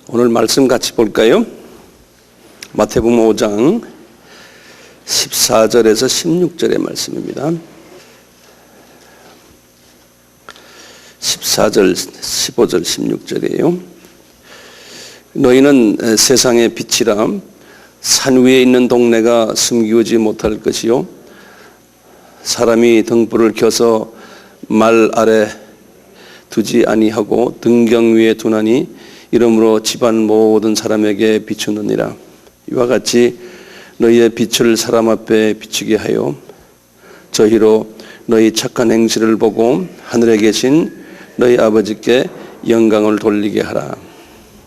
오늘 말씀 같이 볼까요? 마태복음 5장 14절에서 16절의 말씀입니다. 14절, 15절, 16절이에요. 너희는 세상의 빛이라. 산 위에 있는 동네가 숨기우지 못할 것이요 사람이 등불을 켜서 말 아래 두지 아니하고 등경 위에 두나니 이러므로 집안 모든 사람에게 비추느니라. 이와 같이 너희의 빛을 사람 앞에 비추게 하여 저희로 너희 착한 행실을 보고 하늘에 계신 너희 아버지께 영광을 돌리게 하라.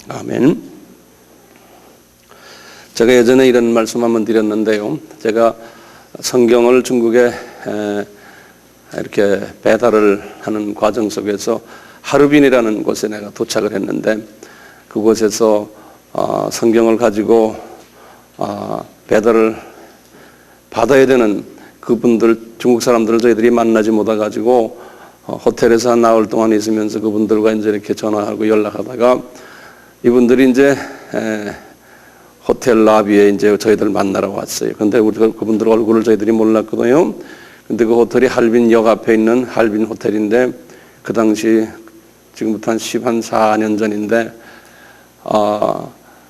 아멘. 제가 예전에 이런 말씀 한번 드렸는데요. 제가 성경을 중국에 이렇게 배달을 하는 과정 속에서 하르빈이라는 곳에 내가 도착을 했는데 그곳에서 성경을 가지고 배달을 받아야 되는 그분들, 중국 사람들을 저희들이 만나지 못해가지고 호텔에서 한 나흘 동안 있으면서 그분들과 이제 이렇게 전화하고 연락하다가 이분들이 이제 호텔 라비에 이제 저희들 만나러 왔어요. 근데 우리 그분들 얼굴을 저희들이 몰랐거든요. 근데 그 호텔이 할빈 역 앞에 있는 할빈 호텔인데 그 당시 지금부터 한 14년 전인데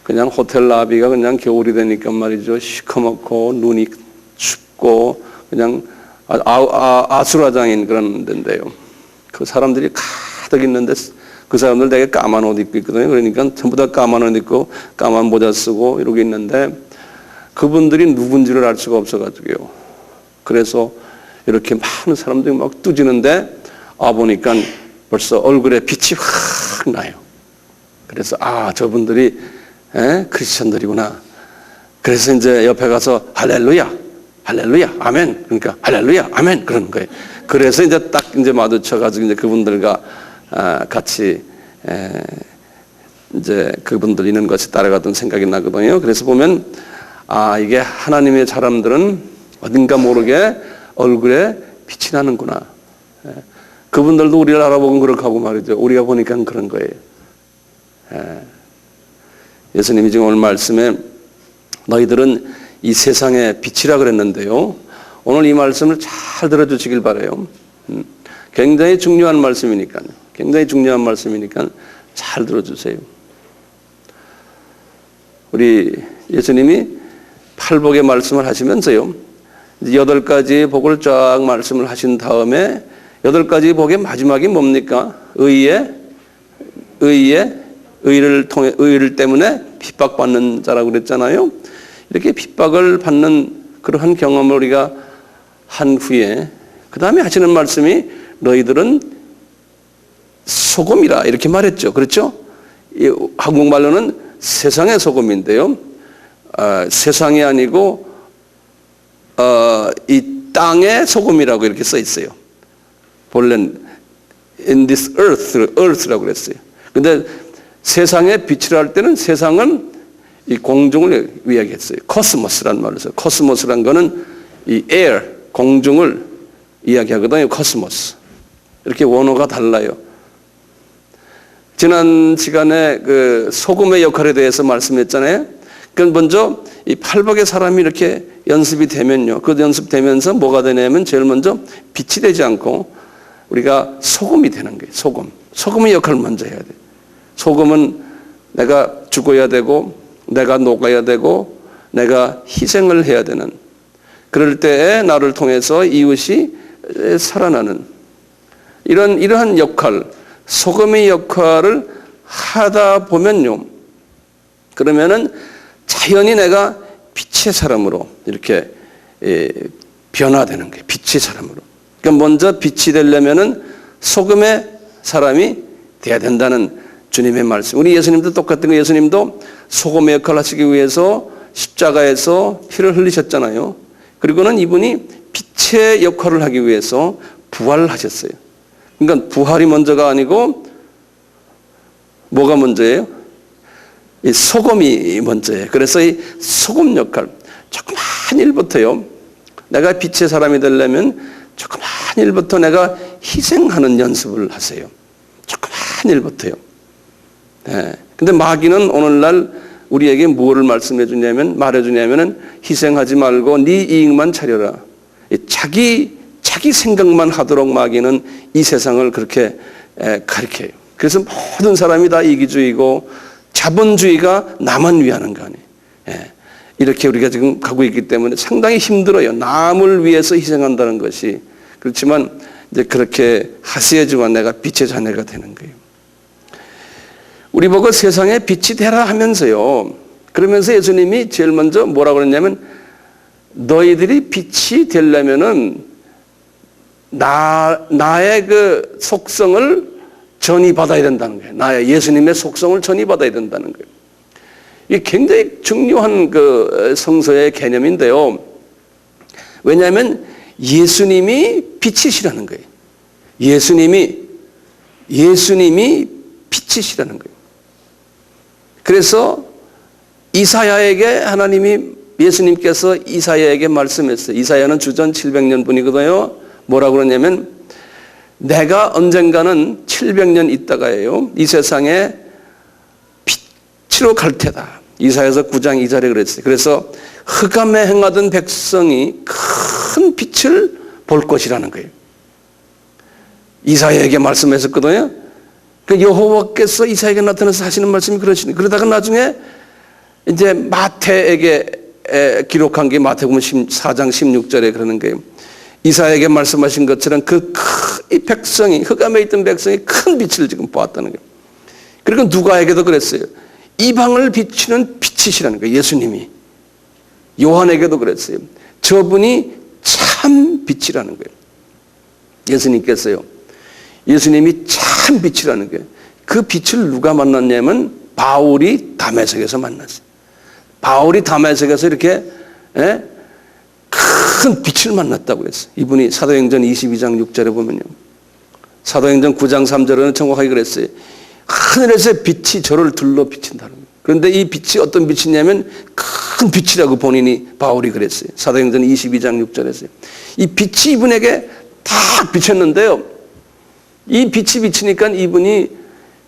그냥 호텔 라비가 그냥 겨울이 되니까 말이죠. 시커멓고 눈이 춥고 그냥 아수라장인 그런 데인데요. 그 사람들이 가득 있는데 그 사람들 되게 까만 옷 입고 있거든요. 그러니까 전부 다 까만 옷 입고 까만 모자 쓰고 이러고 있는데 그분들이 누군지를 알 수가 없어가지고요. 그래서 이렇게 많은 사람들이 막 뚜지는데 보니까 벌써 얼굴에 빛이 확 나요. 그래서 저분들이 크리스천들이구나. 그래서 이제 옆에 가서 할렐루야, 할렐루야, 아멘. 그러니까 할렐루야, 아멘. 그러는 거예요. 그래서 이제 딱 이제 마주쳐가지고 이제 그분들과 같이 이제 그분들 있는 것이 따라가던 생각이 나거든요. 그래서 보면 이게 하나님의 사람들은 어딘가 모르게 얼굴에 빛이 나는구나. 그분들도 우리를 알아보고 그렇게 하고 말이죠. 우리가 보니까 그런 거예요. 예수님이 지금 오늘 말씀에 너희들은 이 세상의 빛이라 그랬는데요. 오늘 이 말씀을 잘 들어주시길 바라요. 굉장히 중요한 말씀이니까요. 굉장히 중요한 말씀이니까 잘 들어주세요. 우리 예수님이 팔복의 말씀을 하시면서요. 8가지 복을 쫙 말씀을 하신 다음에 8가지 복의 마지막이 뭡니까? 의를 때문에 핍박받는 자라고 그랬잖아요. 이렇게 핍박을 받는 그러한 경험을 우리가 한 후에 그 다음에 하시는 말씀이 너희들은 소금이라 이렇게 말했죠. 그렇죠? 이 한국말로는 세상의 소금인데요. 세상이 아니고 이 땅의 소금이라고 이렇게 써 있어요. 본래는 in this earth라고 그랬어요. 근데 세상에 빛이라 할 때는 세상은 이 공중을 이야기했어요. 코스모스라는 말을 써요. 코스모스라는 거는 이 air, 공중을 이야기하거든요. 코스모스. 이렇게 원어가 달라요. 지난 시간에 그 소금의 역할에 대해서 말씀했잖아요. 그럼 먼저 이 팔복의 사람이 이렇게 연습이 되면요. 그 연습되면서 뭐가 되냐면 제일 먼저 빛이 되지 않고 우리가 소금이 되는 거예요. 소금의 역할을 먼저 해야 돼요. 소금은 내가 죽어야 되고 내가 녹아야 되고 내가 희생을 해야 되는 그럴 때에 나를 통해서 이웃이 살아나는 이러한 역할, 소금의 역할을 하다 보면요. 그러면은 자연히 내가 빛의 사람으로 이렇게 변화되는 거예요. 빛의 사람으로. 그러니까 먼저 빛이 되려면은 소금의 사람이 돼야 된다는 주님의 말씀. 우리 예수님도 똑같은 거. 예수님도 소금의 역할을 하시기 위해서 십자가에서 피를 흘리셨잖아요. 그리고는 이분이 빛의 역할을 하기 위해서 부활하셨어요. 그러니까 부활이 먼저가 아니고 뭐가 먼저예요? 이 소금이 먼저예요. 그래서 이 소금 역할, 조그만 일부터요. 내가 빛의 사람이 되려면 조그만 일부터 내가 희생하는 연습을 하세요. 조그만 일부터요. 근데 마귀는 오늘날 우리에게 뭐를 말해주냐면은 희생하지 말고 네 이익만 차려라. 자기 생각만 하도록 마귀는 이 세상을 그렇게 가르쳐요. 그래서 모든 사람이 다 이기주의고 자본주의가 나만 위하는 거 아니에요. 이렇게 우리가 지금 가고 있기 때문에 상당히 힘들어요. 남을 위해서 희생한다는 것이. 그렇지만 이제 그렇게 하세야지만 내가 빛의 자녀가 되는 거예요. 우리 보고 세상에 빛이 되라 하면서요. 그러면서 예수님이 제일 먼저 뭐라고 그랬냐면 너희들이 빛이 되려면은 나의 그 속성을 전이받아야 된다는 거예요. 나의 예수님의 속성을 전이받아야 된다는 거예요. 이게 굉장히 중요한 그 성서의 개념인데요. 왜냐하면 예수님이 빛이시라는 거예요. 예수님이 빛이시라는 거예요. 그래서 이사야에게 예수님께서 이사야에게 말씀했어요. 이사야는 주전 700년 분이거든요. 뭐라고 그러냐면 내가 언젠가는 700년 있다가예요. 이 세상에 빛으로 갈 테다. 이사야서 9장 2절에 그랬어요. 그래서 흑암에 행하던 백성이 큰 빛을 볼 것이라는 거예요. 이사야에게 말씀했었거든요. 그 여호와께서 이사야에게 나타나서 하시는 말씀이 그러시니 그러다가 나중에 이제 마태에게 기록한 게 마태복음 4장 16절에 그러는 거예요. 이사야에게 말씀하신 것처럼 이 백성이 흑암에 있던 백성이 큰 빛을 지금 보았다는 거예요. 그리고 누가에게도 그랬어요. 이방을 비추는 빛이시라는 거예요. 예수님이. 요한에게도 그랬어요. 저분이 참 빛이라는 거예요. 예수님께서요. 예수님이 참 빛이라는 거예요. 그 빛을 누가 만났냐면 바울이 다메섹에서 만났어요. 바울이 다메섹에서 이렇게 큰 빛을 만났다고 했어요. 이분이 사도행전 22장 6절에 보면요. 사도행전 9장 3절에는 정확하게 그랬어요. 하늘에서 빛이 저를 둘러 비친다는 거예요. 그런데 이 빛이 어떤 빛이냐면 큰 빛이라고 본인이 바울이 그랬어요. 사도행전 22장 6절에서요. 이 빛이 이분에게 딱 비쳤는데요. 이 빛이 비치니까 이분이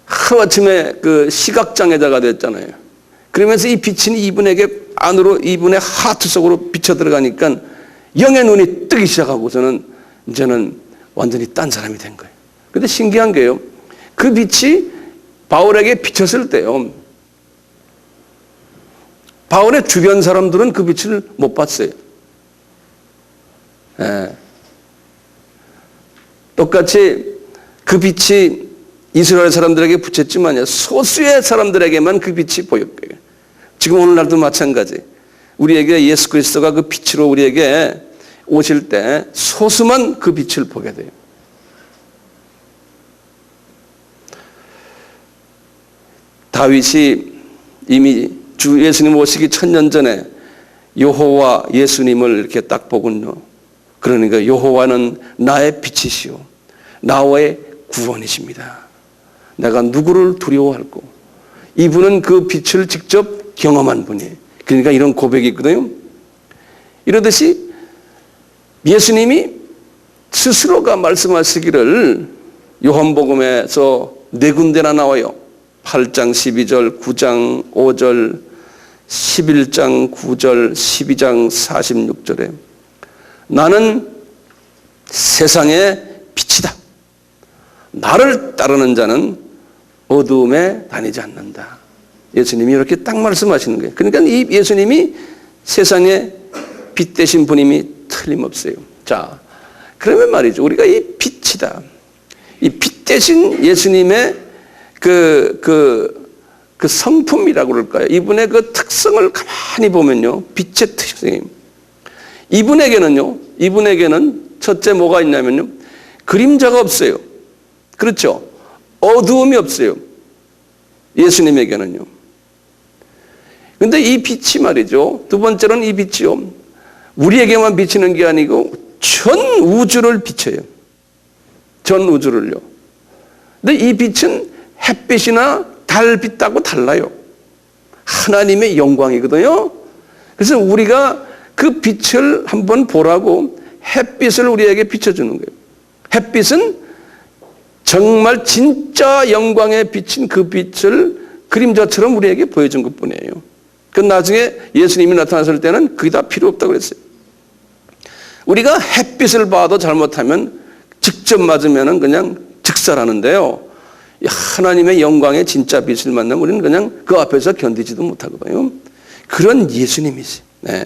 하루아침에 그 시각장애자가 됐잖아요. 그러면서 이 빛이 이분에게 안으로 이분의 하트 속으로 비쳐 들어가니까 영의 눈이 뜨기 시작하고서는 이제는 완전히 딴 사람이 된 거예요. 근데 신기한 게요. 그 빛이 바울에게 비쳤을 때요. 바울의 주변 사람들은 그 빛을 못 봤어요. 똑같이 그 빛이 이스라엘 사람들에게 비쳤지만 소수의 사람들에게만 그 빛이 보였고요. 지금 오늘날도 마찬가지. 우리에게 예수 그리스도가 그 빛으로 우리에게 오실 때 소수만 그 빛을 보게 돼요. 다윗이 이미 주 예수님 오시기 1000년 전에 여호와 예수님을 이렇게 딱 보군요. 그러니까 여호와는 나의 빛이시오. 나의 구원이십니다. 내가 누구를 두려워할꼬. 이분은 그 빛을 직접 경험한 분이에요. 그러니까 이런 고백이 있거든요. 이러듯이 예수님이 스스로가 말씀하시기를 요한복음에서 4군데나 나와요. 8장 12절, 9장 5절, 11장 9절, 12장 46절에 나는 세상의 빛이다. 나를 따르는 자는 어두움에 다니지 않는다. 예수님이 이렇게 딱 말씀하시는 거예요. 그러니까 이 예수님이 세상의 빛 되신 분임이 틀림없어요. 자, 그러면 말이죠. 우리가 이 빛이다. 이 빛 되신 예수님의 그 성품이라고 그럴까요? 이분의 그 특성을 가만히 보면요. 빛의 특성이. 이분에게는 첫째 뭐가 있냐면요. 그림자가 없어요. 그렇죠? 어두움이 없어요. 예수님에게는요. 근데 이 빛이 말이죠. 두 번째로는 이 빛이요. 우리에게만 비치는 게 아니고 전 우주를 비춰요. 전 우주를요. 근데 이 빛은 햇빛이나 달빛하고 달라요. 하나님의 영광이거든요. 그래서 우리가 그 빛을 한번 보라고 햇빛을 우리에게 비춰주는 거예요. 햇빛은 정말 진짜 영광에 비친 그 빛을 그림자처럼 우리에게 보여준 것뿐이에요. 그 나중에 예수님이 나타났을 때는 그게 다 필요 없다고 그랬어요. 우리가 햇빛을 봐도 잘못하면 직접 맞으면 그냥 즉사라는데요. 하나님의 영광의 진짜 빛을 만나면 우리는 그냥 그 앞에서 견디지도 못하거든요. 그런 예수님이지. 네.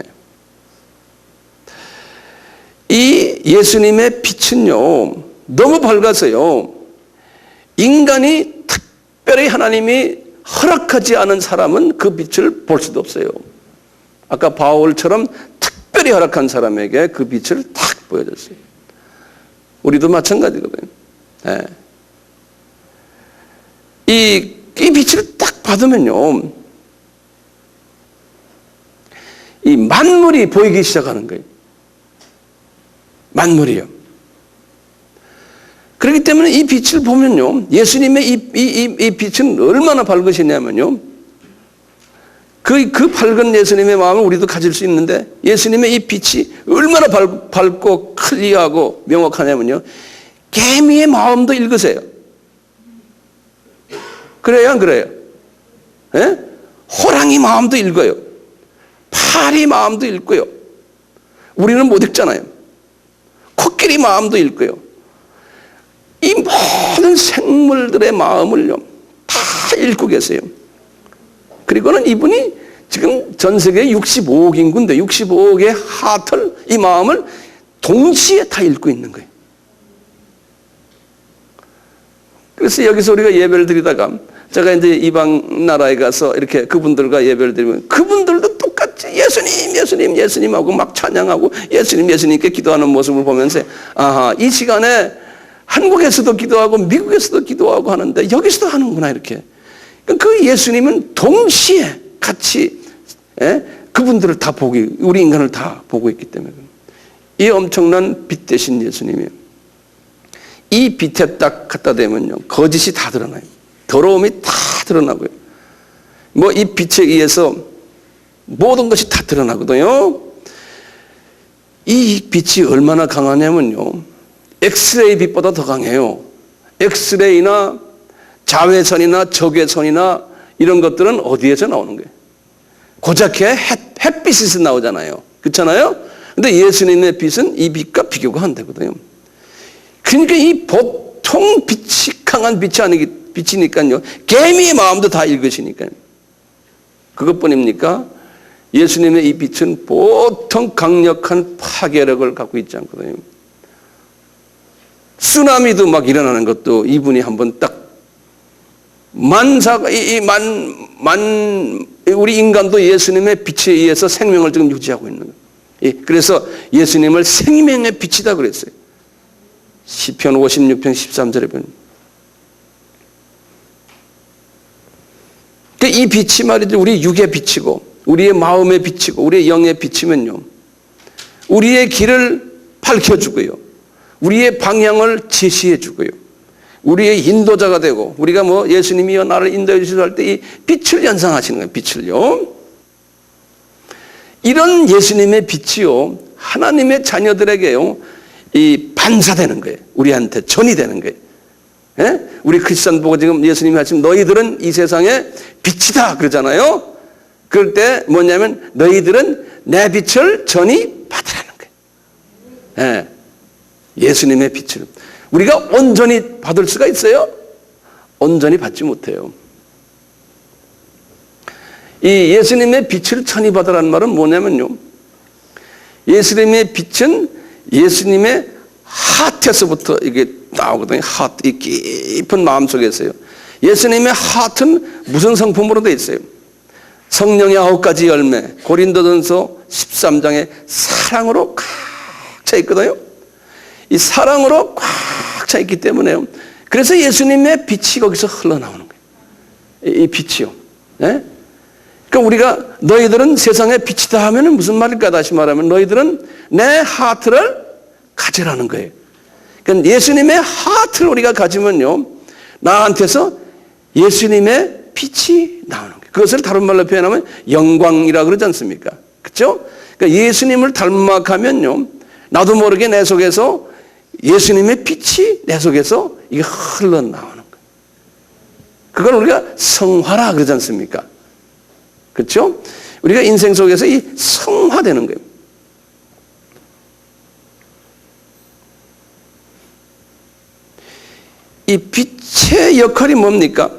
이 예수님의 빛은요, 너무 밝아서요, 인간이 특별히 하나님이 허락하지 않은 사람은 그 빛을 볼 수도 없어요. 아까 바울처럼 특별히 허락한 사람에게 그 빛을 탁 보여줬어요. 우리도 마찬가지거든요. 네. 이 빛을 딱 받으면요, 이 만물이 보이기 시작하는 거예요. 만물이요. 그렇기 때문에 이 빛을 보면요, 예수님의 이 빛은 얼마나 밝으시냐면요, 그 밝은 예수님의 마음을 우리도 가질 수 있는데, 예수님의 이 빛이 얼마나 밝고 클리어하고 명확하냐면요, 개미의 마음도 읽으세요. 그래요, 안 그래요? 예? 호랑이 마음도 읽어요. 파리 마음도 읽고요. 우리는 못 읽잖아요. 코끼리 마음도 읽고요. 이 모든 생물들의 마음을요, 다 읽고 계세요. 그리고는 이분이 지금 전 세계 65억 인구인데 65억의 하트를, 이 마음을 동시에 다 읽고 있는 거예요. 그래서 여기서 우리가 예배를 드리다가 제가 이제 이방 나라에 가서 이렇게 그분들과 예배를 드리면 그분들도 똑같이 예수님 하고 막 찬양하고 예수님께 기도하는 모습을 보면서, 아하, 이 시간에 한국에서도 기도하고 미국에서도 기도하고 하는데 여기서도 하는구나, 이렇게. 그 예수님은 동시에 같이, 그분들을 다 우리 인간을 다 보고 있기 때문에. 이 엄청난 빛 대신 예수님이에요. 이 빛에 딱 갖다 대면요, 거짓이 다 드러나요. 더러움이 다 드러나고요. 뭐 이 빛에 의해서 모든 것이 다 드러나거든요. 이 빛이 얼마나 강하냐면요, 엑스레이 빛보다 더 강해요. 엑스레이나 자외선이나 적외선이나 이런 것들은 어디에서 나오는 거예요? 고작해 햇빛에서 나오잖아요. 그렇잖아요? 근데 예수님의 빛은 이 빛과 비교가 안 되거든요. 그러니까 이 보통 빛이 강한 빛이니까요, 개미의 마음도 다 읽으시니까요. 그것뿐입니까? 예수님의 이 빛은 보통 강력한 파괴력을 갖고 있지 않거든요. 쓰나미도 막 일어나는 것도 이분이 한번 딱 우리 인간도 예수님의 빛에 의해서 생명을 지금 유지하고 있는 거예요. 그래서 예수님을 생명의 빛이다 그랬어요. 시편 56편 13절에 보면. 이 빛이 말이죠, 우리 육의 빛이고 우리의 마음의 빛이고 우리의 영의 빛이면요, 우리의 길을 밝혀주고요, 우리의 방향을 제시해주고요, 우리의 인도자가 되고, 우리가 뭐 예수님이여 나를 인도해 주시소 할 때 이 빛을 연상하시는 거예요. 빛을요. 이런 예수님의 빛이요, 하나님의 자녀들에게요, 이 반사되는 거예요. 우리한테 전이 되는 거예요. 예? 우리 크리스천 보고 지금 예수님이 하시면 너희들은 이 세상의 빛이다 그러잖아요. 그럴 때 뭐냐면 너희들은 내 빛을 전이 받으라는 거예요. 예. 예수님의 빛을 우리가 온전히 받을 수가 있어요? 온전히 받지 못해요. 이 예수님의 빛을 천히 받으라는 말은 뭐냐면요, 예수님의 빛은 예수님의 하트에서부터 이게 나오거든요. 하트, 이 깊은 마음속에서요. 예수님의 하트는 무슨 성품으로 되어 있어요? 성령의 9가지 열매, 고린도전서 13장에 사랑으로 꽉 차 있거든요. 이 사랑으로 꽉 차 있기 때문에요, 그래서 예수님의 빛이 거기서 흘러나오는 거예요. 이 빛이요. 네? 그러니까 우리가 너희들은 세상의 빛이다 하면 무슨 말일까? 다시 말하면 너희들은 내 하트를 가지라는 거예요. 그러니까 예수님의 하트를 우리가 가지면요, 나한테서 예수님의 빛이 나오는 거예요. 그것을 다른 말로 표현하면 영광이라 그러지 않습니까? 그렇죠? 그러니까 예수님을 닮아가면요, 나도 모르게 내 속에서 예수님의 빛이 내 속에서 이게 흘러나오는 거예요. 그걸 우리가 성화라 그러지 않습니까? 그렇죠? 우리가 인생 속에서 이 성화되는 거예요. 이 빛의 역할이 뭡니까?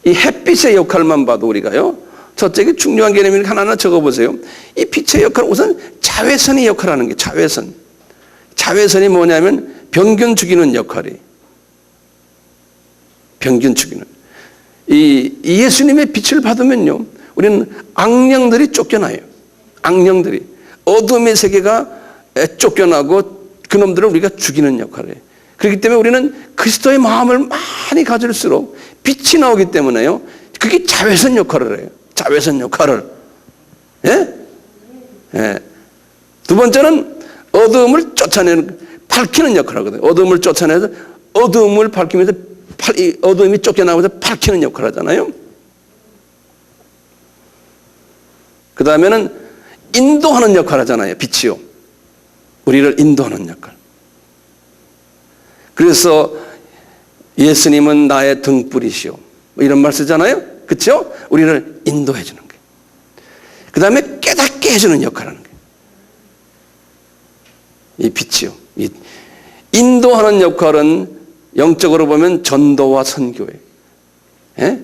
이 햇빛의 역할만 봐도 우리가요. 저쪽에 중요한 개념을 하나하나 적어보세요. 이 빛의 역할은 우선 자외선이 역할하는 게 자외선. 자외선이 뭐냐면 병균 죽이는 역할이. 병균 죽이는. 이 예수님의 빛을 받으면요. 우리는 악령들이 쫓겨나요. 악령들이. 어둠의 세계가 쫓겨나고 그놈들을 우리가 죽이는 역할을 해요. 그렇기 때문에 우리는 그리스도의 마음을 많이 가질수록 빛이 나오기 때문에요. 그게 자외선 역할을 해요. 자외선 역할을. 예? 예. 두 번째는 어둠을 쫓아내는, 밝히는 역할을 하거든요. 어둠을 쫓아내서 어둠을 밝히면서 어둠이 쫓겨나면서 밝히는 역할을 하잖아요. 그 다음에는 인도하는 역할을 하잖아요. 빛이요. 우리를 인도하는 역할. 그래서 예수님은 나의 등불이시오. 뭐 이런 말 쓰잖아요. 그렇죠? 우리를 인도해 주는 거예요. 그 다음에 깨닫게 해주는 역할을 하는 거예요. 이 빛이요. 이 인도하는 역할은 영적으로 보면 전도와 선교예요. 예?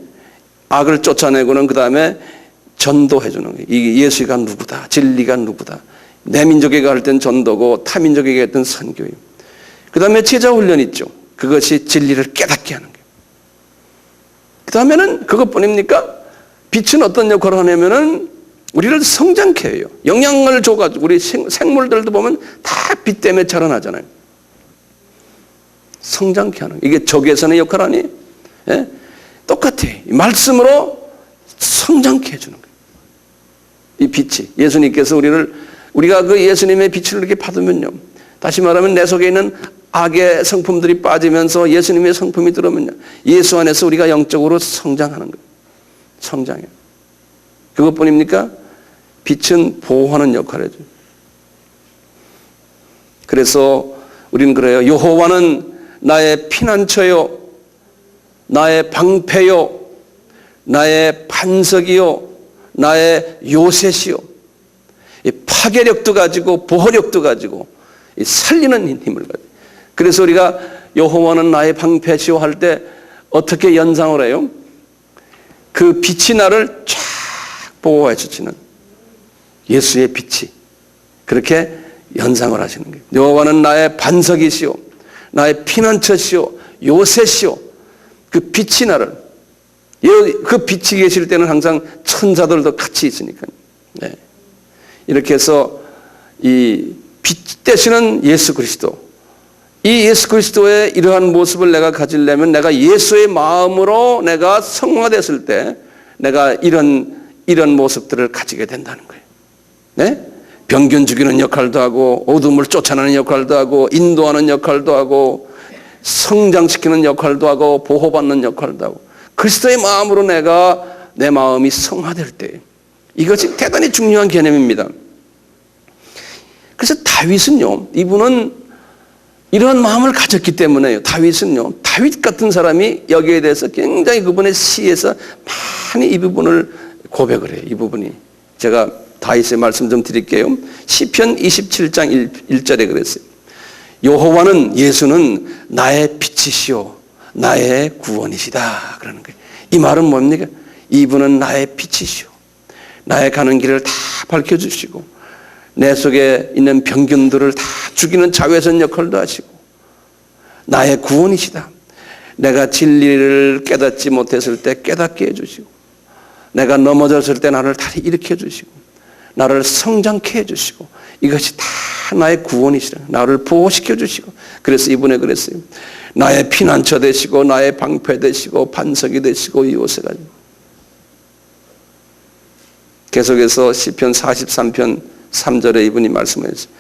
악을 쫓아내고는 그 다음에 전도해 주는 거예요. 이게 예수가 누구다. 진리가 누구다. 내 민족에게 할 땐 전도고 타 민족에게 할 땐 선교예요. 그 다음에 제자 훈련 있죠. 그것이 진리를 깨닫게 하는 거예요. 그 다음에는 그것뿐입니까? 빛은 어떤 역할을 하냐면은 우리를 성장케 해요. 영양을 줘가지고 우리 생물들도 보면 다 빛 때문에 자라나잖아요. 성장케 하는 거예요. 이게 적외선의 역할 아니에요? 예? 똑같아요. 말씀으로 성장케 해주는 거예요. 이 빛이. 예수님께서 우리가 그 예수님의 빛을 이렇게 받으면요. 다시 말하면 내 속에 있는 악의 성품들이 빠지면서 예수님의 성품이 들어오면요. 예수 안에서 우리가 영적으로 성장하는 거예요. 성장해요. 그것뿐입니까? 빛은 보호하는 역할을 해줘요. 그래서 우리는 그래요. 여호와는 나의 피난처요, 나의 방패요, 나의 반석이요, 나의 요새시요. 이 파괴력도 가지고 보호력도 가지고 이 살리는 힘을 가지고. 그래서 우리가 여호와는 나의 방패시오 할 때 어떻게 연상을 해요? 그 빛이 나를 쫙 보호해 주시는 예수의 빛이 그렇게 연상을 하시는 거예요. 여호와는 나의 반석이시오, 나의 피난처시오, 요새시오. 그 빛이 나를, 그 빛이 계실 때는 항상 천사들도 같이 있으니까요. 네. 이렇게 해서 이 빛 되시는 예수 그리스도, 이 예수 그리스도의 이러한 모습을 내가 가지려면 내가 예수의 마음으로 내가 성화됐을 때 내가 이런 모습들을 가지게 된다는 거예요. 네? 병균 죽이는 역할도 하고 어둠을 쫓아내는 역할도 하고 인도하는 역할도 하고 성장시키는 역할도 하고 보호받는 역할도 하고 그리스도의 마음으로 내가 내 마음이 성화될 때 이것이 대단히 중요한 개념입니다. 그래서 다윗은요, 이분은 이런 마음을 가졌기 때문에요. 다윗은요, 다윗 같은 사람이 여기에 대해서 굉장히 그분의 시에서 많이 이 부분을 고백을 해요. 이 부분이. 제가 다윗의 말씀 좀 드릴게요. 시편 27장 1절에 그랬어요. 여호와는, 예수는 나의 빛이시오, 나의 구원이시다. 그러는 거예요. 이 말은 뭡니까? 이분은 나의 빛이시오. 나의 가는 길을 다 밝혀주시고 내 속에 있는 병균들을 다 죽이는 자외선 역할도 하시고 나의 구원이시다. 내가 진리를 깨닫지 못했을 때 깨닫게 해주시고 내가 넘어졌을 때 나를 다시 일으켜 주시고 나를 성장케 해주시고 이것이 다 나의 구원이시다. 나를 보호시켜 주시고 그래서 이번에 그랬어요. 나의 피난처 되시고 나의 방패 되시고 반석이 되시고 요새가. 계속해서 시편 43편 3절에 이분이 말씀하셨어요.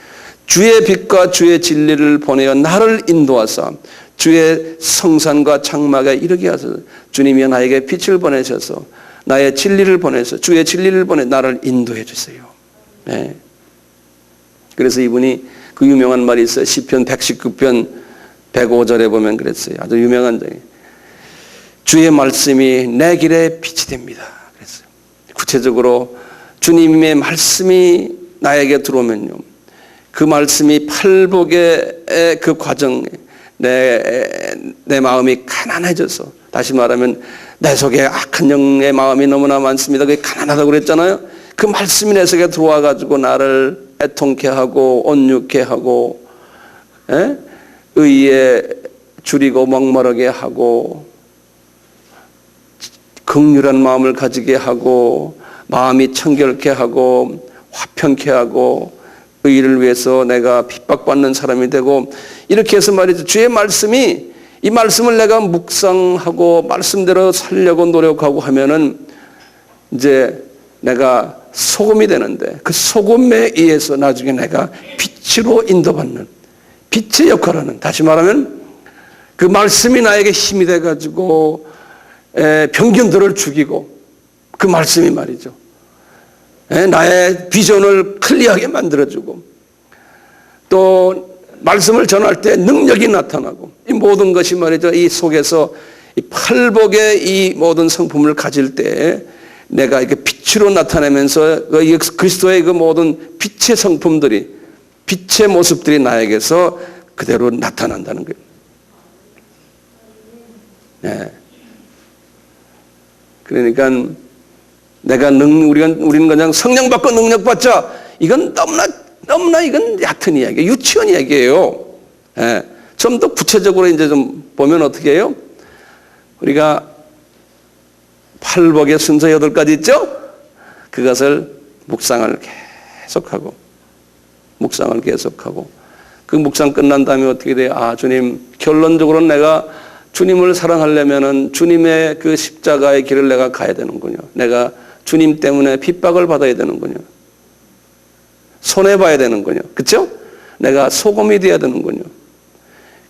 주의 빛과 주의 진리를 보내어 나를 인도하사 주의 성산과 장막에 이르게 하소서. 주님이 나에게 빛을 보내셔서 나의 진리를 보내서 주의 진리를 보내 나를 인도해 주세요. 네. 그래서 이분이 그 유명한 말이 있어요. 시편 119편 105절에 보면 그랬어요. 아주 유명한 장이에요. 주의 말씀이 내 길에 빛이 됩니다. 그랬어요. 구체적으로 주님의 말씀이 나에게 들어오면요, 그 말씀이 팔복의 그 과정에 내 마음이 가난해져서, 다시 말하면 내 속에 악한 영의 마음이 너무나 많습니다. 그게 가난하다고 그랬잖아요. 그 말씀이 내 속에 들어와 가지고 나를 애통케 하고 온유케 하고 의에 줄이고 목마르게 하고 긍휼한 마음을 가지게 하고 마음이 청결케 하고 화평케 하고 의를 위해서 내가 핍박받는 사람이 되고, 이렇게 해서 말이죠. 주의 말씀이, 이 말씀을 내가 묵상하고 말씀대로 살려고 노력하고 하면은 이제 내가 소금이 되는데, 그 소금에 의해서 나중에 내가 빛으로 인도받는, 빛의 역할을 하는, 다시 말하면 그 말씀이 나에게 힘이 돼가지고 병균들을 죽이고, 그 말씀이 말이죠, 나의 비전을 클리어하게 만들어주고, 또 말씀을 전할 때 능력이 나타나고, 이 모든 것이 말이죠, 이 속에서 이 팔복의 이 모든 성품을 가질 때 내가 이렇게 빛으로 나타내면서 그리스도의 그 모든 빛의 성품들이, 빛의 모습들이 나에게서 그대로 나타난다는 거예요. 네. 그러니까 우리는 그냥 성령 받고 능력 받자, 이건 너무나 이건 얕은 이야기, 유치원 이야기예요. 예. 좀 더 구체적으로 이제 좀 보면 어떻게 해요? 우리가 팔복의 순서 8가지 있죠? 그것을 묵상을 계속하고 그 묵상 끝난 다음에 어떻게 돼요? 아, 주님, 결론적으로 내가 주님을 사랑하려면은 주님의 그 십자가의 길을 내가 가야 되는군요. 내가 주님 때문에 핍박을 받아야 되는군요. 손해봐야 되는군요. 그렇죠? 내가 소금이 돼야 되는군요.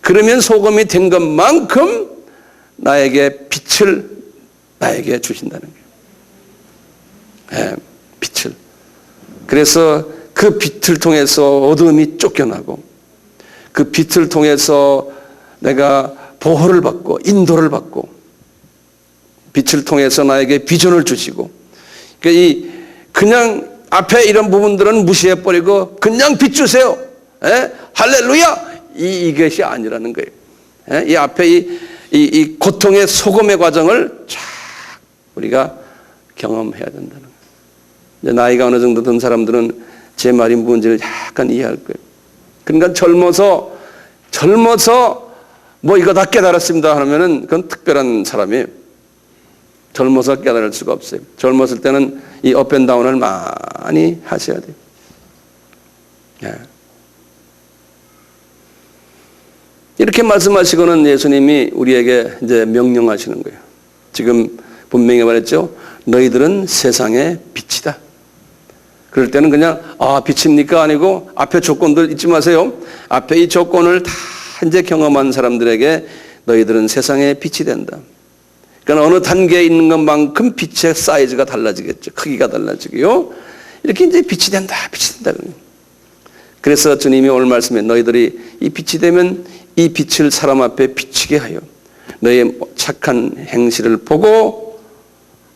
그러면 소금이 된 것만큼 나에게 빛을 나에게 주신다는 거예요. 네, 빛을. 그래서 그 빛을 통해서 어둠이 쫓겨나고, 그 빛을 통해서 내가 보호를 받고 인도를 받고, 빛을 통해서 나에게 비전을 주시고, 그냥 앞에 이런 부분들은 무시해버리고 그냥 빛 주세요. 할렐루야! 이것이 아니라는 거예요. 이 앞에 이 고통의 소금의 과정을 쫙 우리가 경험해야 된다는 거예요. 이제 나이가 어느 정도 든 사람들은 제 말이 뭔지를 약간 이해할 거예요. 그러니까 젊어서 뭐 이거 다 깨달았습니다 하면은 그건 특별한 사람이에요. 젊어서 깨달을 수가 없어요. 젊었을 때는 이 업앤다운을 많이 하셔야 돼요. 예. 이렇게 말씀하시고는 예수님이 우리에게 이제 명령하시는 거예요. 지금 분명히 말했죠. 너희들은 세상의 빛이다. 그럴 때는 그냥 빛입니까? 아니고 앞에 조건들 잊지 마세요. 앞에 이 조건을 다 이제 경험한 사람들에게 너희들은 세상의 빛이 된다. 그러니까 어느 단계에 있는 것만큼 빛의 사이즈가 달라지겠죠. 크기가 달라지고요. 이렇게 이제 빛이 된다. 그래서 주님이 오늘 말씀에 너희들이 이 빛이 되면 이 빛을 사람 앞에 비치게 하여 너희의 착한 행실을 보고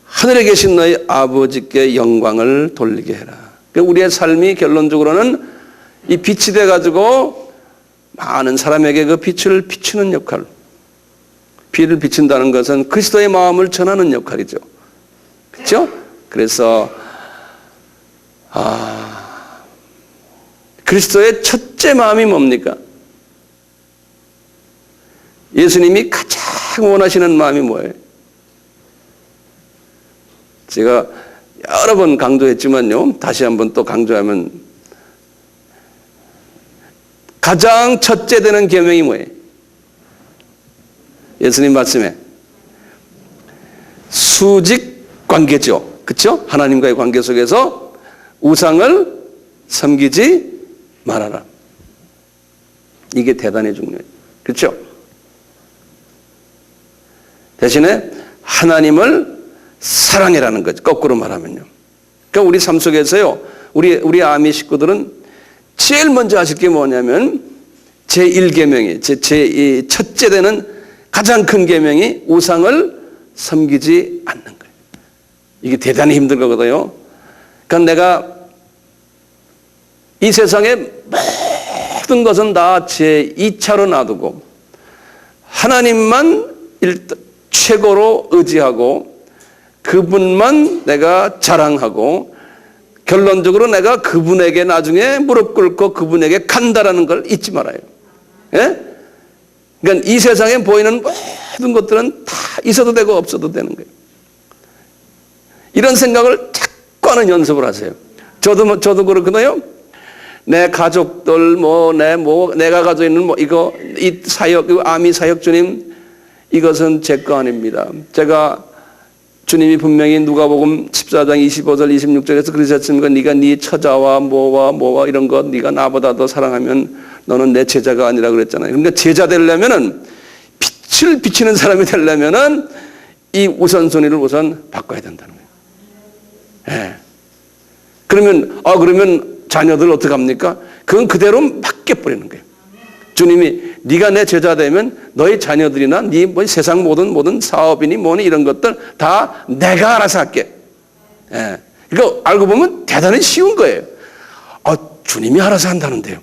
하늘에 계신 너희 아버지께 영광을 돌리게 해라. 그러니까 우리의 삶이 결론적으로는 이 빛이 돼가지고 많은 사람에게 그 빛을 비추는 역할. 빛을 비춘다는 것은 그리스도의 마음을 전하는 역할이죠. 그렇죠? 그래서 그리스도의 첫째 마음이 뭡니까? 예수님이 가장 원하시는 마음이 뭐예요? 제가 여러 번 강조했지만요, 다시 한번 또 강조하면 가장 첫째 되는 계명이 뭐예요? 예수님 말씀에 수직 관계죠. 그렇죠? 하나님과의 관계 속에서 우상을 섬기지 말아라. 이게 대단히 중요해요. 그렇죠? 대신에 하나님을 사랑해라는 거죠. 거꾸로 말하면요. 그러니까 우리 삶 속에서요, 우리 아미 식구들은 제일 먼저 하실 게 뭐냐면 제1계명이 제 첫째 되는 가장 큰 계명이 우상을 섬기지 않는 거예요. 이게 대단히 힘든 거거든요. 그러니까 내가 이 세상의 모든 것은 다 제 2차로 놔두고 하나님만 최고로 의지하고 그분만 내가 자랑하고 결론적으로 내가 그분에게 나중에 무릎 꿇고 그분에게 간다라는 걸 잊지 말아요. 예? 그러니까 이 세상에 보이는 모든 것들은 다 있어도 되고 없어도 되는 거예요. 이런 생각을 자꾸 하는 연습을 하세요. 저도 그렇거든요. 내 가족들, 내가 가지고 있는 이 사역, 이 아미 사역 주님, 이것은 제 거 아닙니다. 제가 주님이 분명히 누가복음 14장 25절 26절에서 그러셨습니까? 네가 네 처자와 뭐와 이런 것 네가 나보다 더 사랑하면 너는 내 제자가 아니라 그랬잖아요. 그러니까 제자 되려면은 빛을 비치는 사람이 되려면은 이 우선순위를 우선 바꿔야 된다는 거예요. 예. 그러면 자녀들 어떻게 합니까? 그건 그대로 맡겨버리는 거예요. 주님이 네가 내 제자 되면 너희 자녀들이나 네 세상 모든 사업이니 뭐니 이런 것들 다 내가 알아서 할게. 예. 이거 알고 보면 대단히 쉬운 거예요. 주님이 알아서 한다는데요.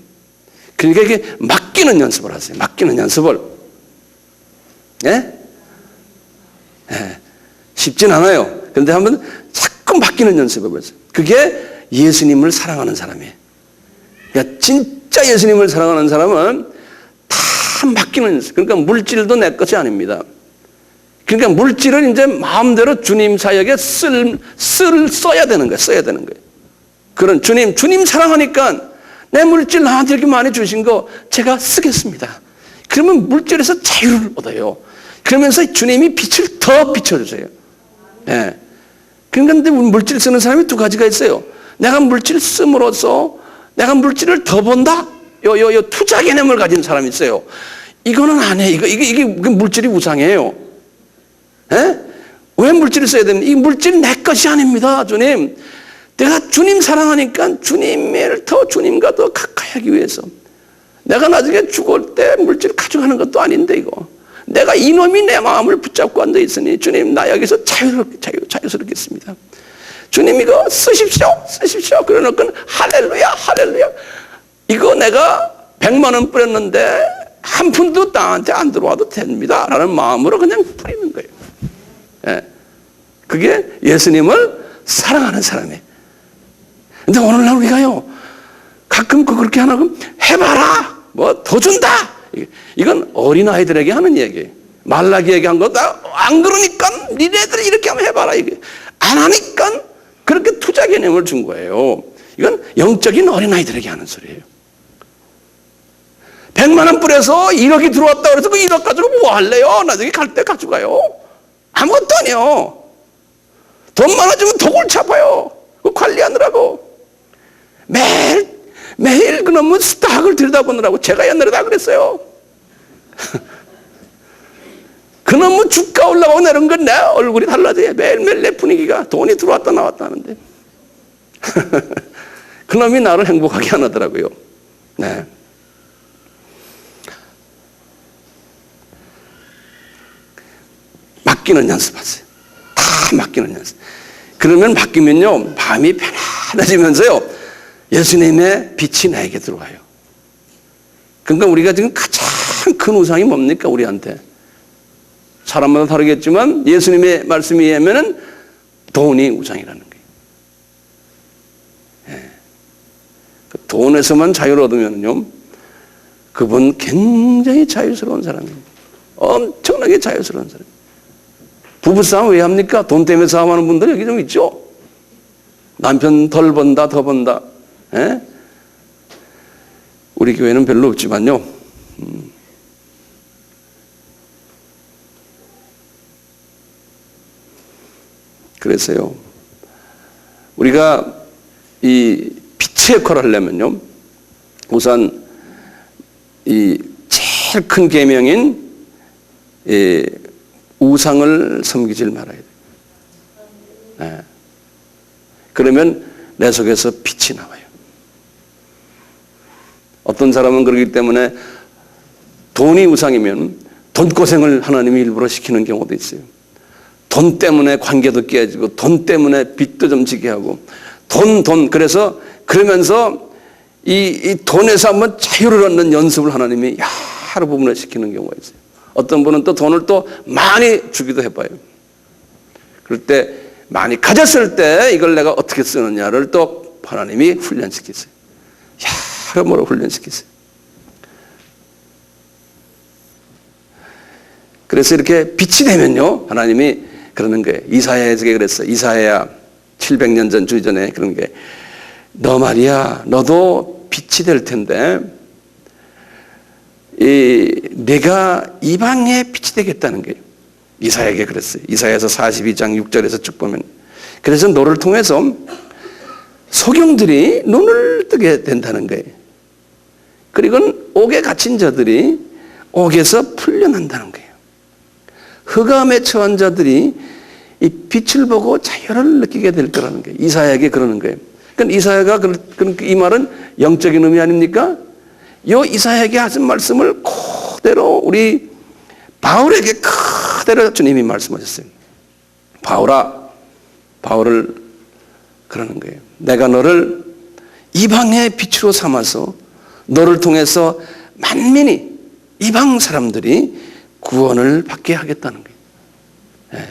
그러니까 이게 맡기는 연습을 하세요. 맡기는 연습을. 예? 예. 쉽진 않아요. 그런데 한번 자꾸 맡기는 연습을 해보세요. 그게 예수님을 사랑하는 사람이에요. 그러니까 진짜 예수님을 사랑하는 사람은 다 맡기는 연습. 그러니까 물질도 내 것이 아닙니다. 그러니까 물질을 이제 마음대로 주님 사역에 써야 되는 거예요. 써야 되는 거예요. 그런 주님 사랑하니까 내 물질 나한테 이렇게 많이 주신 거 제가 쓰겠습니다. 그러면 물질에서 자유를 얻어요. 그러면서 주님이 빛을 더 비춰주세요. 예. 그런데 물질 쓰는 사람이 두 가지가 있어요. 내가 물질 씀으로써 내가 물질을 더 본다? 요 투자 개념을 가진 사람이 있어요. 이거는 안 해. 이게 물질이 우상이에요. 예? 왜 물질을 써야 됩니까? 이 물질은 내 것이 아닙니다, 주님. 내가 주님 사랑하니까 주님과 더 가까이 하기 위해서. 내가 나중에 죽을 때 물질을 가져가는 것도 아닌데, 이거. 내가 이놈이 내 마음을 붙잡고 앉아 있으니, 주님, 나 여기서 자유스럽게 있습니다. 주님, 이거 쓰십시오. 그래 놓고는 할렐루야. 이거 내가 100만 원 뿌렸는데, 한 푼도 나한테 안 들어와도 됩니다. 라는 마음으로 그냥 뿌리는 거예요. 예. 그게 예수님을 사랑하는 사람이에요. 근데 오늘날 우리가요, 가끔 그렇게 하나, 해봐라! 더 준다! 이건 어린아이들에게 하는 얘기예요. 말라기에게 한 거, 안 그러니까 니네들이 이렇게 하면 해봐라. 이게. 안 하니까 그렇게 투자 개념을 준 거예요. 이건 영적인 어린아이들에게 하는 소리예요. 100만 원 뿌려서 1억이 들어왔다 그래서 그 1억 가지고 뭐 할래요? 나중에 갈 때 가져가요. 아무것도 아니요. 돈 많아지면 더 골치 아파요. 그 관리하느라고. 매일 그놈의 스탁을 들여다보느라고 제가 옛날에 다 그랬어요. 그놈의 주가 올라가고 내려온 건 내 얼굴이 달라져요. 매일매일 내 분위기가 돈이 들어왔다 나왔다 하는데. 그놈이 나를 행복하게 안 하더라고요. 네. 맡기는 연습하세요. 다 맡기는 연습. 그러면 맡기면요, 마음이 편안해지면서요, 예수님의 빛이 나에게 들어와요. 그러니까 우리가 지금 가장 큰 우상이 뭡니까, 우리한테? 사람마다 다르겠지만 예수님의 말씀에 의하면 돈이 우상이라는 거예요. 예. 돈에서만 자유를 얻으면요, 그분 굉장히 자유스러운 사람입니다. 엄청나게 자유스러운 사람. 부부싸움 왜 합니까? 돈 때문에 싸움하는 분들 여기 좀 있죠? 남편 덜 번다, 더 번다. 예? 우리 교회는 별로 없지만요. 그래서요, 우리가 이 빛의 역할을 하려면요, 우선 이 제일 큰 계명인 우상을 섬기질 말아야 돼요. 네. 그러면 내 속에서 빛이 나와요. 어떤 사람은 그러기 때문에 돈이 우상이면 돈고생을 하나님이 일부러 시키는 경우도 있어요. 돈 때문에 관계도 깨지고 돈 때문에 빚도 좀 지게 하고 그래서 그러면서 이 돈에서 한번 자유를 얻는 연습을 하나님이 여러 부분을 시키는 경우가 있어요. 어떤 분은 또 돈을 또 많이 주기도 해봐요. 그럴 때 많이 가졌을 때 이걸 내가 어떻게 쓰느냐를 또 하나님이 훈련시키세요. 여러모로 훈련시키세요. 그래서 이렇게 빛이 되면요, 하나님이 그러는 거예요. 이사야에게 그랬어요. 이사야 700년 전 주전에 그런 게, 너 말이야, 너도 빛이 될 텐데 내가 이방에 빛이 되겠다는 거예요. 이사야에게 그랬어요. 이사야서 42장 6절에서 쭉 보면, 그래서 너를 통해서 소경들이 눈을 뜨게 된다는 거예요. 그리고 옥에 갇힌 자들이 옥에서 풀려난다는 거예요. 흑암에 처한 자들이 이 빛을 보고 자유를 느끼게 될 거라는 거예요. 이사야에게 그러는 거예요. 그러니까 이사야가 이 말은 영적인 의미 아닙니까? 이 이사야에게 하신 말씀을 그대로 우리 바울에게 그대로 주님이 말씀하셨어요. 바울을 그러는 거예요. 내가 너를 이방의 빛으로 삼아서 너를 통해서 만민이, 이방 사람들이 구원을 받게 하겠다는 거예요.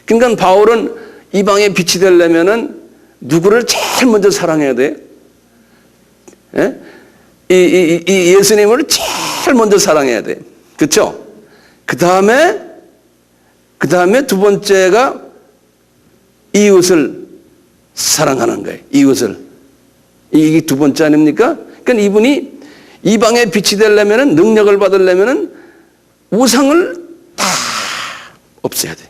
그러니까 바울은 이방의 빛이 되려면은 누구를 제일 먼저 사랑해야 돼요? 이 예수님을 제일 먼저 사랑해야 돼요. 그렇죠? 그 다음에 두 번째가 이웃을 사랑하는 거예요. 이웃을. 이게 두 번째 아닙니까? 그러니까 이분이 이방의 빛이 되려면은, 능력을 받으려면은 우상을 다 없애야 돼요.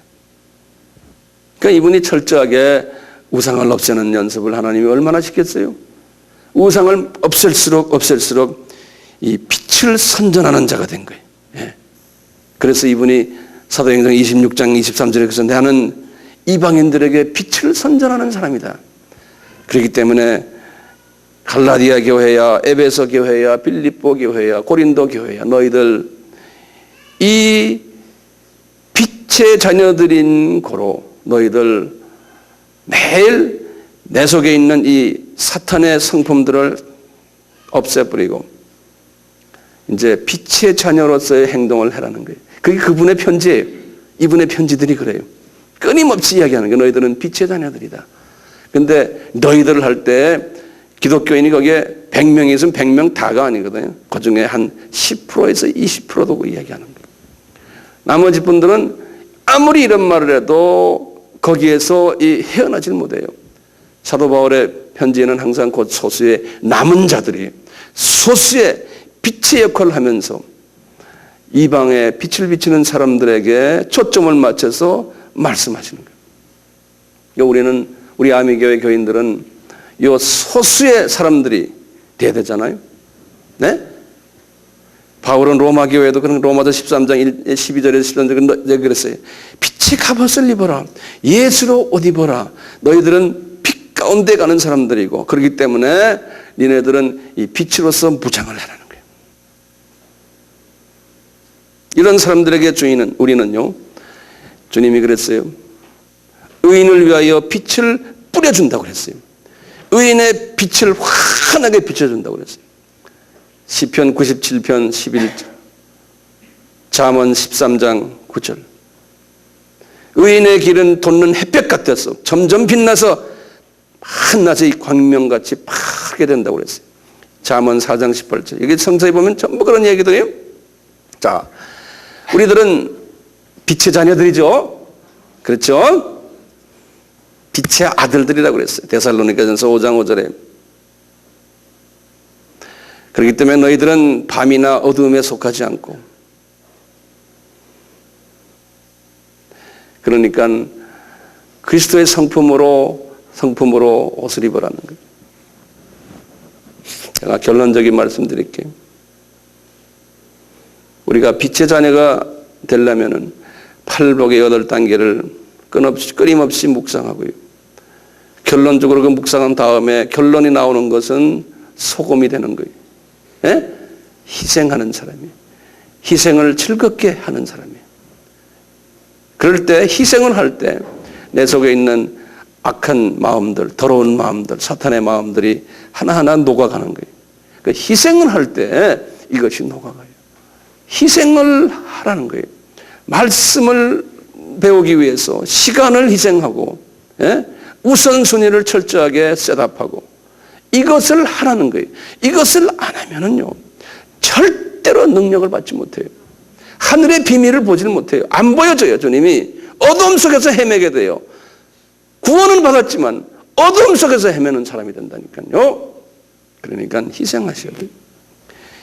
그러니까 이분이 철저하게 우상을 없애는 연습을 하나님이 얼마나 시켰어요? 우상을 없앨수록 이 빛을 선전하는 자가 된 거예요. 그래서 이분이 사도행전 26장 23절에서 나는 이방인들에게 빛을 선전하는 사람이다. 그렇기 때문에 갈라디아 교회야, 에베소 교회야, 빌립보 교회야, 고린도 교회야, 너희들 이 빛의 자녀들인 고로 너희들 매일 내 속에 있는 이 사탄의 성품들을 없애버리고 이제 빛의 자녀로서의 행동을 하라는 거예요. 그게 그분의 편지예요. 이분의 편지들이 그래요. 끊임없이 이야기하는 거예요. 너희들은 빛의 자녀들이다. 근데 너희들을 할 때 기독교인이 거기에 100명이 있으면 100명 다가 아니거든요. 그 중에 한 10%에서 20% 두고 이야기하는 거예요. 나머지 분들은 아무리 이런 말을 해도 거기에서 헤어나질 못해요. 사도 바울의 편지에는 항상 곧 소수의 남은 자들이 소수의 빛의 역할을 하면서 이방에 빛을 비치는 사람들에게 초점을 맞춰서 말씀하시는 거예요. 그러니까 우리 아미교회 교인들은 이 소수의 사람들이 돼야 되잖아요. 네? 바울은 로마 교회도 그런 로마서 13장 12절에서 13절에 그랬어요. 빛의 갑옷을 입어라. 예수로 옷 입어라. 너희들은 빛 가운데 가는 사람들이고 그렇기 때문에 니네들은 이 빛으로서 무장을 하라는 거예요. 이런 사람들에게 우리는요. 주님이 그랬어요. 의인을 위하여 빛을 뿌려준다고 그랬어요. 의인의 빛을 환하게 비춰준다고 그랬어요. 시편 97편 11절, 잠언 13장 9절. 의인의 길은 돋는 햇볕 같아서 점점 빛나서 한낮의 광명같이 파랗게 된다고 그랬어요. 잠언 4장 18절. 이게 성서에 보면 전부 그런 얘기들이에요. 자, 우리들은 빛의 자녀들이죠. 그렇죠? 빛의 아들들이라고 그랬어요. 데살로니가전서 5장 5절에. 그렇기 때문에 너희들은 밤이나 어두움에 속하지 않고, 그러니까 그리스도의 성품으로 옷을 입으라는 거예요. 제가 결론적인 말씀 드릴게요. 우리가 빛의 자녀가 되려면은 팔복의 8단계를 끊임없이 묵상하고요. 결론적으로 그 묵상한 다음에 결론이 나오는 것은 소금이 되는 거예요. 예? 희생하는 사람이에요. 희생을 즐겁게 하는 사람이에요. 그럴 때 희생을 할 때 내 속에 있는 악한 마음들, 더러운 마음들, 사탄의 마음들이 하나하나 녹아가는 거예요. 그 희생을 할 때 이것이 녹아가요. 희생을 하라는 거예요. 말씀을 배우기 위해서 시간을 희생하고, 예? 우선순위를 철저하게 셋업하고 이것을 하라는 거예요. 이것을 안 하면은요 절대로 능력을 받지 못해요. 하늘의 비밀을 보지를 못해요. 안 보여져요. 주님이 어둠 속에서 헤매게 돼요. 구원은 받았지만 어둠 속에서 헤매는 사람이 된다니까요. 그러니까 희생하셔야 돼요.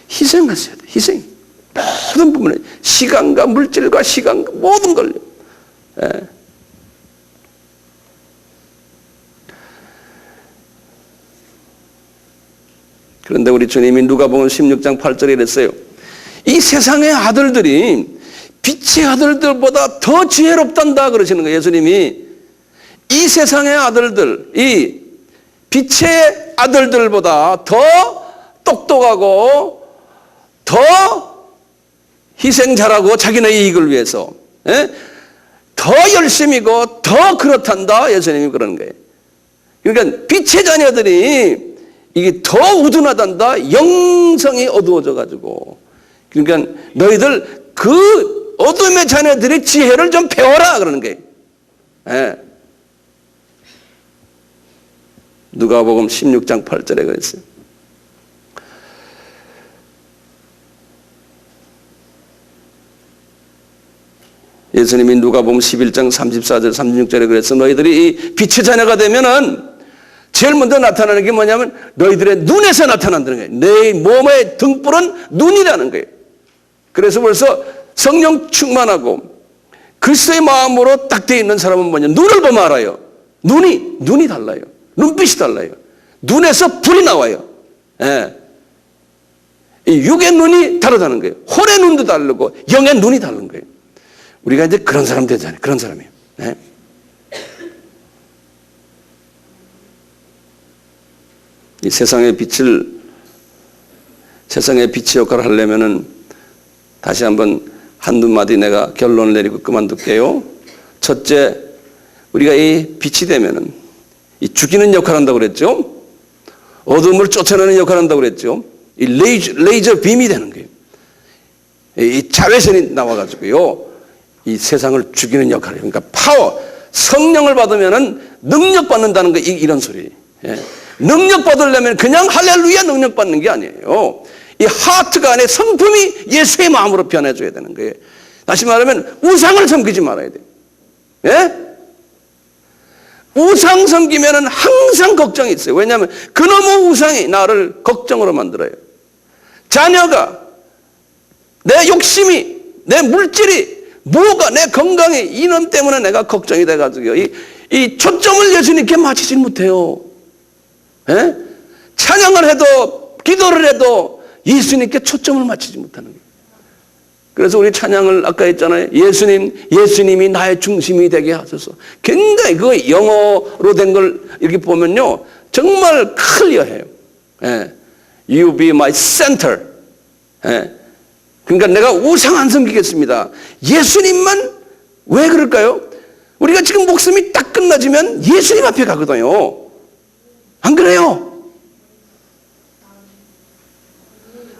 희생하셔야 돼요. 희생. 모든 부분에 시간과 물질과 시간과 모든 걸요. 예. 그런데 우리 주님이 누가복음 16장 8절에 이랬어요. 이 세상의 아들들이 빛의 아들들보다 더 지혜롭단다 그러시는 거예요. 예수님이 이 세상의 아들들, 이 빛의 아들들보다 더 똑똑하고 더 희생 잘하고 자기네 이익을 위해서, 예? 더 열심이고 더 그렇단다 예수님이 그러는 거예요. 그러니까 빛의 자녀들이 이게 더 우둔하단다. 영성이 어두워져 가지고. 그러니까 너희들 그 어둠의 자녀들의 지혜를 좀 배워라 그러는 거예요. 예. 누가복음 16장 8절에 그랬어요. 예수님이 누가복음 11장 34절 36절에 그래서 너희들이 이 빛의 자녀가 되면은 제일 먼저 나타나는 게 뭐냐면 너희들의 눈에서 나타난다는 거예요. 내 몸의 등불은 눈이라는 거예요. 그래서 벌써 성령 충만하고 그리스도의 마음으로 딱 돼 있는 사람은 뭐냐? 눈을 보면 알아요. 눈이 달라요. 눈빛이 달라요. 눈에서 불이 나와요. 예. 이 육의 눈이 다르다는 거예요. 혼의 눈도 다르고 영의 눈이 다른 거예요. 우리가 이제 그런 사람 되잖아요. 그런 사람이에요. 예. 이 세상의 빛의 역할을 하려면은 다시 한번 한두 마디 내가 결론을 내리고 그만둘게요. 첫째, 우리가 이 빛이 되면은 이 죽이는 역할을 한다고 그랬죠. 어둠을 쫓아내는 역할을 한다고 그랬죠. 이 레이저 빔이 되는 거예요. 이 자외선이 나와가지고요. 이 세상을 죽이는 역할이에요. 그러니까 파워, 성령을 받으면은 능력 받는다는 거 이런 소리. 예. 능력 받으려면 그냥 할렐루야 능력 받는 게 아니에요. 이 하트가 안에 성품이 예수의 마음으로 변해줘야 되는 거예요. 다시 말하면 우상을 섬기지 말아야 돼요. 예? 우상 섬기면은 항상 걱정이 있어요. 왜냐하면 그놈의 우상이 나를 걱정으로 만들어요. 자녀가, 내 욕심이, 내 물질이, 뭐가, 내 건강이 이놈 때문에 내가 걱정이 돼가지고요. 이 초점을 예수님께 맞추지 못해요. 예? 찬양을 해도 기도를 해도 예수님께 초점을 맞추지 못하는 거예요. 그래서 우리 찬양을 아까 했잖아요. 예수님이 나의 중심이 되게 하소서. 굉장히 그 영어로 된 걸 이렇게 보면요. 정말 클리어해요. 예. You be my center. 예. 그러니까 내가 우상 안 섬기겠습니다. 예수님만. 왜 그럴까요? 우리가 지금 목숨이 딱 끝나지면 예수님 앞에 가거든요. 안 그래요?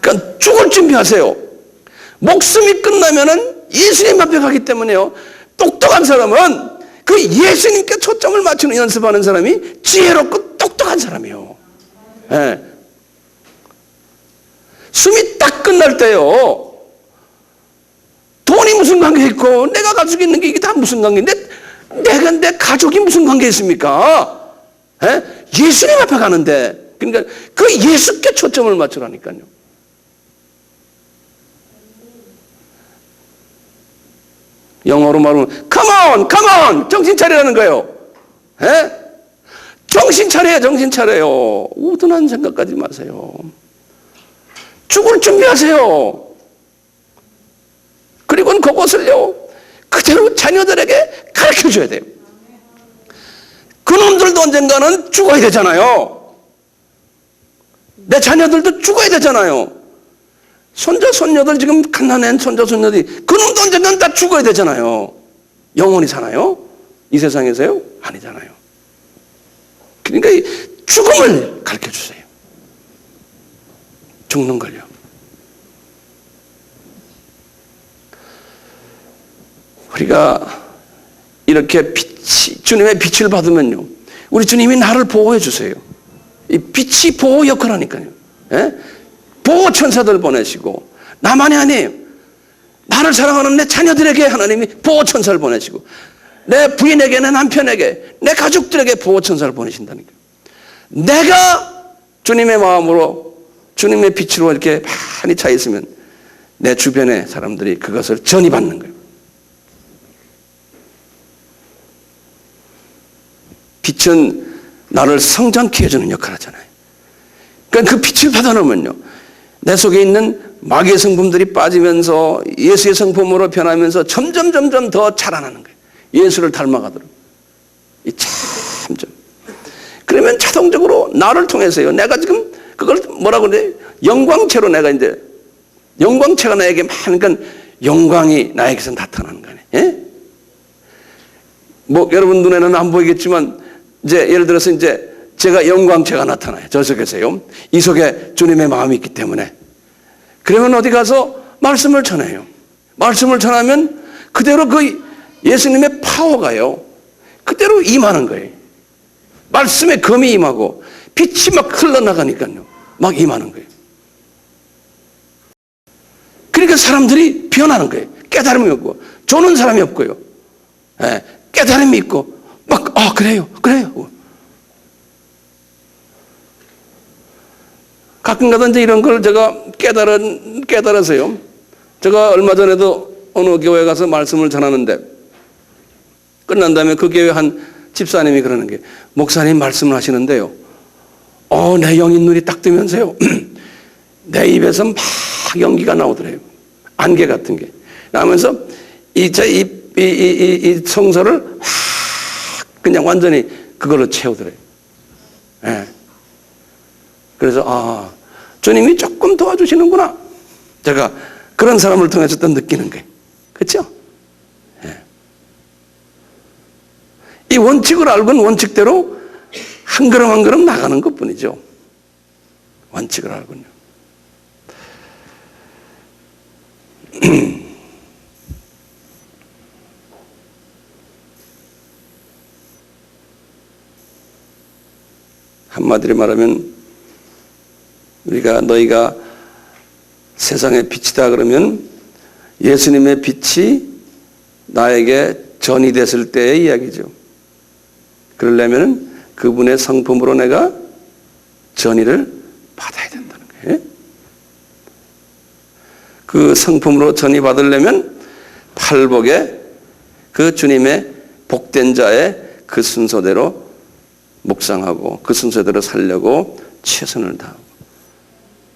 그러니까 죽을 준비하세요. 목숨이 끝나면은 예수님 앞에 가기 때문에요. 똑똑한 사람은 그 예수님께 초점을 맞추는 연습하는 사람이 지혜롭고 똑똑한 사람이에요. 네. 숨이 딱 끝날 때요. 돈이 무슨 관계 있고 내가 가지고 있는 게 이게 다 무슨 관계인데 내가 내 가족이 무슨 관계 있습니까? 네? 예수님 앞에 가는데 그러니까 그 예수께 초점을 맞추라니까요. 영어로 말하면 come on 정신 차리라는 거예요. 에? 정신 차려요. 우둔한 생각하지 마세요. 죽을 준비하세요. 그리고는 그것을요 그대로 자녀들에게 가르쳐줘야 돼요. 그놈들도 언젠가는 죽어야 되잖아요. 내 자녀들도 죽어야 되잖아요. 손자 손녀들 지금 갓난아기 손자 손녀들이 그놈도 언젠가는 다 죽어야 되잖아요. 영원히 사나요? 이 세상에서요? 아니잖아요. 그러니까 이 죽음을 가르쳐 주세요. 죽는 걸요. 우리가 이렇게 주님의 빛을 받으면요, 우리 주님이 나를 보호해 주세요. 이 빛이 보호 역할을 하니까요. 예? 보호 천사들 보내시고, 나만이 아니에요. 나를 사랑하는 내 자녀들에게 하나님이 보호 천사를 보내시고, 내 부인에게, 내 남편에게, 내 가족들에게 보호 천사를 보내신다니까요. 내가 주님의 마음으로, 주님의 빛으로 이렇게 많이 차 있으면 내 주변의 사람들이 그것을 전이받는 거예요. 빛은 나를 성장케 해주는 역할을 하잖아요. 그러니까 그 빛을 받아놓으면요, 내 속에 있는 마귀의 성품들이 빠지면서 예수의 성품으로 변하면서 점점 더 자라나는 거예요. 예수를 닮아가도록. 이 참. 그러면 자동적으로 나를 통해서요, 내가 지금 그걸 뭐라고 그래? 영광체로 내가 이제, 영광체가 나에게 많으니까 영광이 나에게서 나타나는 거네. 예? 뭐 여러분 눈에는 안 보이겠지만, 이제 예를 들어서 이제 제가 영광체가 나타나요. 저 속에서요. 이 속에 주님의 마음이 있기 때문에. 그러면 어디 가서 말씀을 전해요. 말씀을 전하면 그대로 그 예수님의 파워가요, 그대로 임하는 거예요. 말씀의 검이 임하고 빛이 막 흘러나가니까요, 막 임하는 거예요. 그러니까 사람들이 변하는 거예요. 깨달음이 없고, 조는 사람이 없고요. 예, 깨달음이 있고, 막, 그래요. 가끔가다 이제 이런 걸 제가 깨달아서요. 제가 얼마 전에도 어느 교회 가서 말씀을 전하는데, 끝난 다음에 그 교회 한 집사님이 그러는 게, 목사님 말씀을 하시는데요, 내 영인 눈이 딱 뜨면서요, 내 입에서 막 연기가 나오더래요. 안개 같은 게. 나면서 이 성서를 그냥 완전히 그걸로 채우더래요. 예. 그래서 주님이 조금 도와주시는구나. 제가 그런 사람을 통해서 또 느끼는 거예요. 그렇죠? 예. 이 원칙을 알고는 원칙대로 한 걸음 한 걸음 나가는 것뿐이죠. 원칙을 알고는요. 한마디로 말하면, 너희가 세상의 빛이다 그러면 예수님의 빛이 나에게 전이 됐을 때의 이야기죠. 그러려면 그분의 성품으로 내가 전이를 받아야 된다는 거예요. 그 성품으로 전이 받으려면 팔복에 그 주님의 복된 자의 그 순서대로 묵상하고 그 순서대로 살려고 최선을 다하고,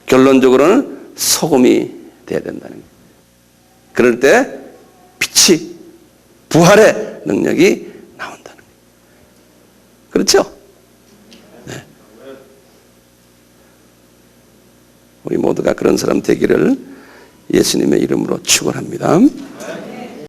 결론적으로는 소금이 돼야 된다는 거예요. 그럴 때 빛이, 부활의 능력이 나온다는 거예요. 그렇죠? 네. 우리 모두가 그런 사람 되기를 예수님의 이름으로 축원합니다.